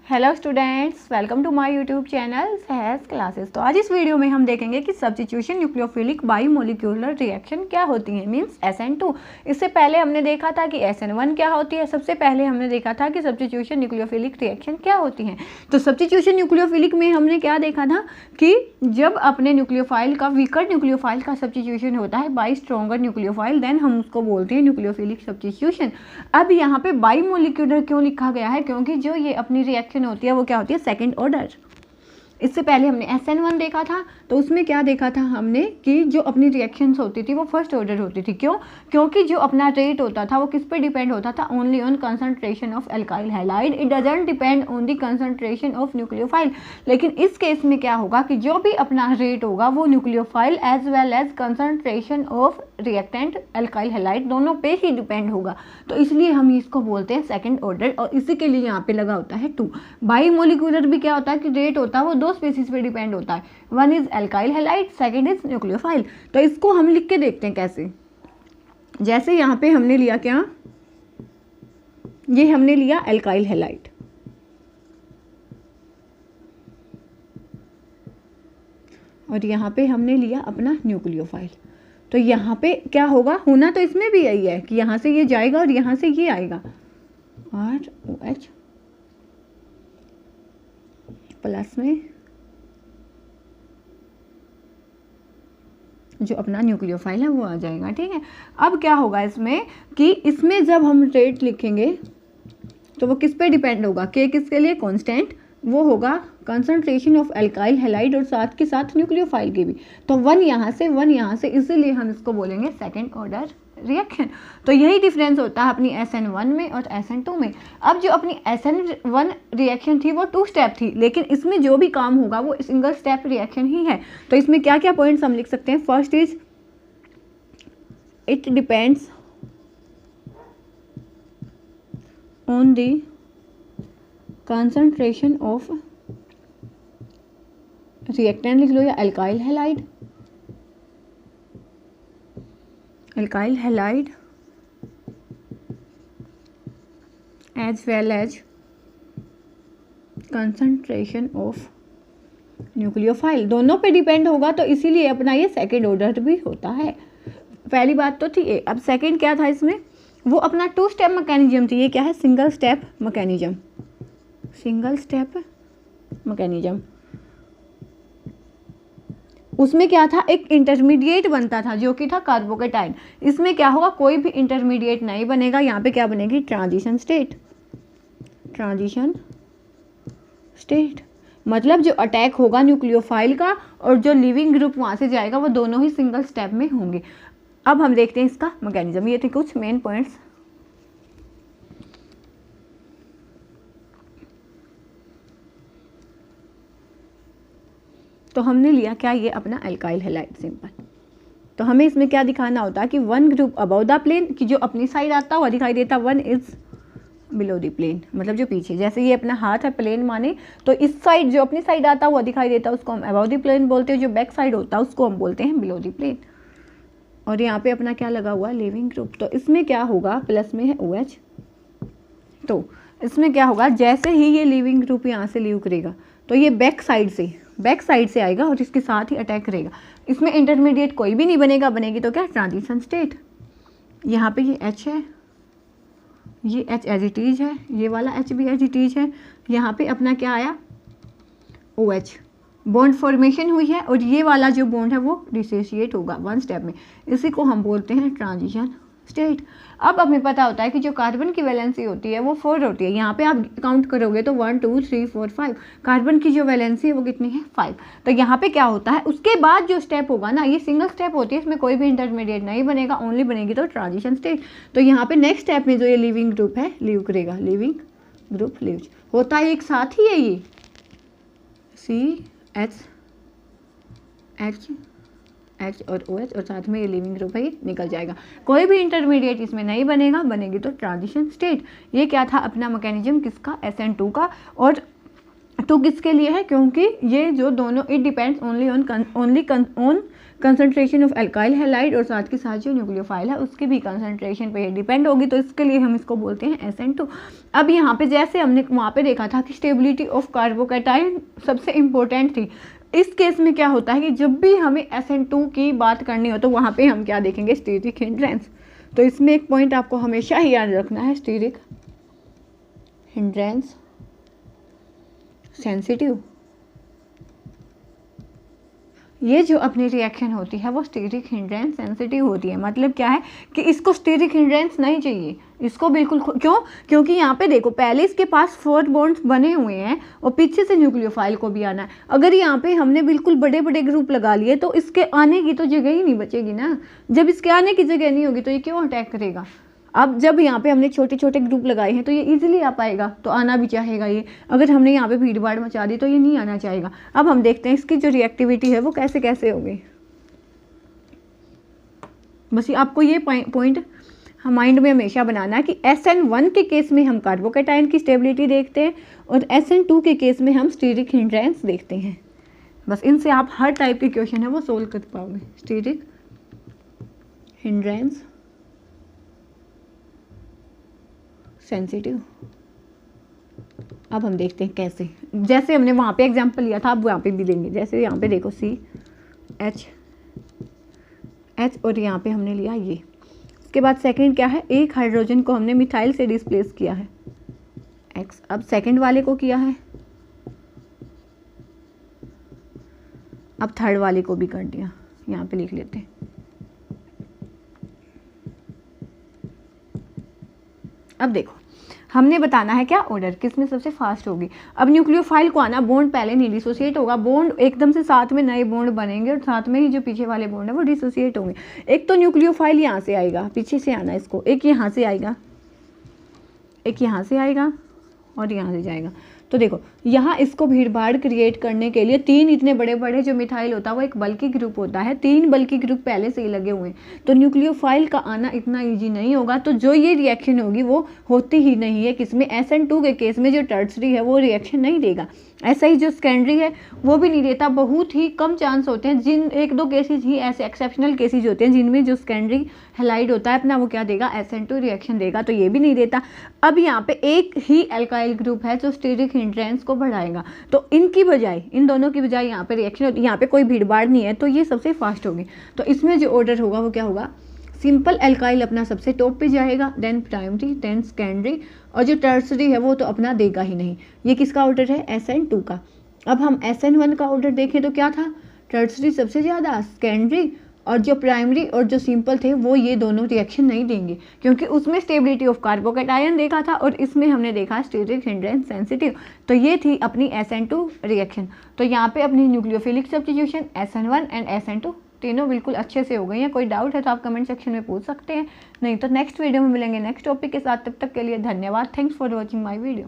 Hello students, welcome to my YouTube channel Sahaj classes. तो आज इस वीडियो में हम देखेंगे कि सब्स्टिट्यूशन न्यूक्लियोफिलिक बाईमोलिक्यूलर रिएक्शन क्या होती है, मींस SN2। इससे पहले हमने देखा था कि SN1 क्या होती है। सबसे पहले हमने देखा था कि सब्स्टिट्यूशन न्यूक्लियोफिलिक रिएक्शन क्या होती है। तो सब्स्टिट्यूशन न्यूक्लियोफिलिक में हमने क्या देखा था कि जब अपने न्यूक्लियोफाइल का वीकर न्यूक्लियोफाइल का सब्स्टिट्यूशन होता है बाई स्ट्रॉन्गर न्यूक्लियोफाइल, देन हम उसको बोलते हैं न्यूक्लियोफिलिक सब्स्टिट्यूशन। अब यहाँ पे बाईमोलिक्यूलर क्यों लिखा गया है? क्योंकि जो ये अपनी रिएक्शन होती है वो क्या होती है? Second order. इससे पहले हमने SN1 देखा था, तो उसमें क्या देखा था हमने कि जो अपनी रिएक्शंस होती थी वो फर्स्ट ऑर्डर होती थी। क्यों? क्योंकि जो अपना रेट होता था वो किस पे डिपेंड होता था? Only on concentration of alkyl halide, it doesn't depend on the concentration of nucleophile. लेकिन इस केस में क्या होगा कि जो भी अपना रेट होगा वो nucleophile as well as concentration of reactant alkyl halide दोनों पे ही डिपेंड होगा। तो इसलिए हम इसको बोलते हैं सेकेंड ऑर्डर, और इसी के लिए यहाँ पे लगा होता है 2। बाईमोलिक्यूलर भी क्या होता है कि रेट होता है वो दो स्पीसीज पे डिपेंड होता है, one is alkyl halide, second is nucleophile. तो इसको हम लिख के देखते हैं कैसे। जैसे यहाँ पे हमने लिया क्या, ये हमने लिया एल्काइल हैलाइड, और यहाँ पे हमने लिया अपना न्यूक्लियोफाइल। तो यहाँ पे क्या होगा, होना तो इसमें भी यही है कि यहाँ से ये जाएगा और यहाँ से ये आएगा, ROH प्लस में जो अपना न्यूक्लियोफाइल है वो आ जाएगा। ठीक है, अब क्या होगा इसमें कि इसमें जब हम रेट लिखेंगे तो वो किस पे डिपेंड होगा? K किसके लिए? कांस्टेंट, वो होगा कंसंट्रेशन ऑफ एल्काइल हैलाइड और साथ के साथ न्यूक्लियोफाइल की भी। तो 1 यहाँ से 1 यहाँ से, इसीलिए हम इसको बोलेंगे सेकेंड ऑर्डर रिएक्शन। तो यही डिफरेंस होता है अपनी SN1 में और SN2 में। अब जो अपनी SN1 रिएक्शन थी वो 2 स्टेप थी, लेकिन इसमें जो भी काम होगा वो सिंगल स्टेप रिएक्शन ही है। तो इसमें क्या क्या पॉइंट्स हम लिख सकते हैं? First is it depends on the concentration of reactant लिख लो, या alkyl halide, alkyl halide as well as concentration of nucleophile, दोनों पे डिपेंड होगा। तो इसीलिए अपना ये सेकेंड ऑर्डर भी होता है। पहली बात तो थी ये। अब सेकेंड क्या था इसमें? वो अपना 2 स्टेप मैकेनिज्म थी। ये क्या है? Single step mechanism, single step mechanism. उसमें क्या था? एक इंटरमीडिएट बनता था जो कि था कार्बोकेटाइन। इसमें क्या होगा? कोई भी इंटरमीडिएट नहीं बनेगा। यहाँ पे क्या बनेगी? Transition state, transition state. मतलब जो अटैक होगा न्यूक्लियोफाइल का और जो लिविंग ग्रुप वहाँ से जाएगा वो दोनों ही सिंगल स्टेप में होंगे। अब हम देखते हैं इसका मैकेनिज्म। ये थे कुछ मेन पॉइंट्स। तो हमने लिया क्या? ये अपना एल्काइल हैलाइड, सिंपल। तो हमें इसमें क्या दिखाना होता है कि 1 ग्रुप अबव द प्लेन, कि जो अपनी साइड आता हुआ दिखाई देता, 1 इज बिलो द प्लेन, मतलब जो पीछे, जैसे ये अपना हाथ है प्लेन माने, तो इस साइड जो अपनी साइड आता हुआ दिखाई देता है उसको हम अबव द प्लेन बोलते हैं, जो बैक साइड होता है उसको हम बोलते हैं बिलो द प्लेन। और यहाँ पे अपना क्या लगा हुआ? Leaving group. तो इसमें क्या होगा? प्लस में है OH। तो इसमें क्या होगा? जैसे ही ये लिविंग ग्रुप यहाँ से लीव करेगा तो ये बैक साइड से आएगा और इसके साथ ही अटैक करेगा। इसमें इंटरमीडिएट कोई भी नहीं बनेगा। बनेगी तो क्या? Transition state. यहाँ पे ये H है, ये H एज इट इज है, ये वाला H भी एज इट इज है। यहाँ पे अपना क्या आया? OH, बॉन्ड फॉर्मेशन हुई है, और ये वाला जो बॉन्ड है वो डिसोसिएट होगा 1 स्टेप में। इसी को हम बोलते हैं ट्रांजिशन स्टेट। अब हमें पता होता है कि जो कार्बन की वैलेंसी होती है वो 4 होती है। यहाँ पे आप काउंट करोगे तो 1 2 3 4 5, कार्बन की जो वैलेंसी है वो कितनी है? 5। तो यहाँ पे क्या होता है? उसके बाद जो स्टेप होगा ना, ये सिंगल स्टेप होती है, इसमें कोई भी इंटरमीडिएट नहीं बनेगा, ओनली बनेगी तो ट्रांजिशन स्टेट। तो यहाँ पे नेक्स्ट स्टेप में जो ये लिविंग ग्रुप है लीव करेगा, लिविंग ग्रुप लीव होता है एक साथ ही है, ये H और OH, और साथ में ये लिविंग ग्रुप है, ये निकल जाएगा। कोई भी इंटरमीडिएट इसमें नहीं बनेगा, बनेगी तो ट्रांजिशन स्टेट। ये क्या था अपना मैकेनिज्म? किसका? SN2 का। और 2 किसके लिए है? क्योंकि ये जो दोनों, it depends only on concentration of alkyl halide और साथ के साथ जो न्यूक्लियोफाइल है उसकी भी कंसंट्रेशन पे डिपेंड होगी, तो इसके लिए हम इसको बोलते हैं SN2। अब यहाँ पे जैसे हमने वहाँ पे देखा था कि स्टेबिलिटी ऑफ कार्बोकैटायन सबसे इम्पोर्टेंट थी, इस केस में क्या होता है कि जब भी हमें SN2 की बात करनी हो तो वहाँ पे हम क्या देखेंगे, स्टीरिक हिंड्रेंस। तो इसमें एक पॉइंट आपको हमेशा ही याद रखना है, स्टीरिक हिंड्रेंस सेंसिटिव। ये जो अपनी रिएक्शन होती है वो स्टीरिक हिंड्रेंस सेंसिटिव होती है। मतलब क्या है कि इसको स्टीरिक हिंड्रेंस नहीं चाहिए, इसको बिल्कुल क्योंकि यहाँ पे देखो पहले इसके पास 4 बॉन्ड्स बने हुए हैं और पीछे से न्यूक्लियोफाइल को भी आना है। अगर यहाँ पे हमने बिल्कुल बड़े बड़े ग्रुप लगा लिए तो इसके आने की तो जगह ही नहीं बचेगी ना। जब इसके आने की जगह नहीं होगी तो ये क्यों अटैक करेगा। अब जब यहाँ पे हमने छोटे छोटे ग्रुप लगाए हैं तो ये इजीली आ पाएगा, तो आना भी चाहेगा ये। अगर हमने यहाँ पे भीड़ भाड़ मचा दी तो ये नहीं आना चाहेगा। अब हम देखते हैं इसकी जो रिएक्टिविटी है वो कैसे कैसे होगी। बस आपको ये पॉइंट माइंड में हमेशा बनाना है कि SN1 के केस में हम कार्बोकैटायन की स्टेबिलिटी देखते हैं और SN2 के केस में हम स्टीरिक हिंड्रेंस देखते हैं। बस इनसे आप हर टाइप के क्वेश्चन है वो सोल्व कर पाओगे। Steric hindrance sensitive. अब हम देखते हैं कैसे, जैसे हमने वहाँ पे एग्जांपल लिया था अब वहाँ पे भी देंगे। जैसे यहाँ पे देखो CH और यहाँ पे हमने लिया ये। उसके बाद सेकंड क्या है, एक हाइड्रोजन को हमने मिथाइल से डिस्प्लेस किया है X। अब सेकंड वाले को किया है, अब थर्ड वाले को भी कर दिया, यहाँ पे लिख लेते हैं। अब देखो हमने बताना है क्या ऑर्डर, किस में सबसे फास्ट होगी। अब न्यूक्लियोफाइल को आना, बॉन्ड पहले नहीं डिसोसिएट होगा, बॉन्ड एकदम से साथ में नए बॉन्ड बनेंगे और साथ में ही जो पीछे वाले बॉन्ड है वो डिसोसिएट होंगे। एक तो न्यूक्लियोफाइल यहाँ से आएगा, पीछे से आना इसको, एक यहाँ से आएगा, एक यहाँ से आएगा और यहाँ से जाएगा। तो देखो यहाँ इसको भीड़ भाड़ क्रिएट करने के लिए 3 इतने बड़े बड़े जो मिथाइल होता है वो एक बल्कि ग्रुप होता है, 3 बल्कि ग्रुप पहले से ही लगे हुए हैं, तो न्यूक्लियोफाइल का आना इतना इजी नहीं होगा। तो जो ये रिएक्शन होगी वो होती ही नहीं है किसमें, SN2 के केस में जो टर्सरी है वो रिएक्शन नहीं देगा। ऐसा ही जो सेकेंडरी है वो भी नहीं देता, बहुत ही कम चांस होते हैं, जिन 1-2 केसेज ही ऐसे एक्सेप्शनल केसेज होते हैं जिनमें जो सेकेंडरी हैलाइड होता है अपना वो क्या देगा, SN2 रिएक्शन देगा, तो ये भी नहीं देता। अब यहाँ पे एक ही एल्काइल ग्रुप है जो स्टीरिक हिंड्रेंस को बढ़ाएगा, तो इनकी बजाय, इन दोनों की बजाय यहाँ पे रिएक्शन होती है, यहाँ पे कोई भीड़ भाड़ नहीं है, तो ये सबसे फास्ट होगी। तो इसमें जो ऑर्डर होगा वो क्या होगा, सिंपल एल्काइल अपना सबसे टॉप पे जाएगा, देन प्राइमरी, देन सेकेंडरी, और जो टर्सरी है वो तो अपना देगा ही नहीं। ये किसका ऑर्डर है, SN2 का। अब हम SN1 का ऑर्डर देखें तो क्या था, टर्सरी सबसे ज़्यादा, सेकेंडरी और जो प्राइमरी और जो सिंपल थे वो ये दोनों रिएक्शन नहीं देंगे, क्योंकि उसमें स्टेबिलिटी ऑफ कार्बोकैटायन देखा था और इसमें हमने देखा स्टीरिक हिंड्रेंस सेंसिटिव। तो ये थी अपनी SN2 रिएक्शन। तो यहाँ पे अपनी nucleophilic substitution SN1 and SN2 तीनों बिल्कुल अच्छे से हो गई हैं। कोई डाउट है तो आप कमेंट सेक्शन में पूछ सकते हैं, नहीं तो नेक्स्ट वीडियो में मिलेंगे नेक्स्ट टॉपिक के साथ। तब तक के लिए धन्यवाद। Thanks for watching my video.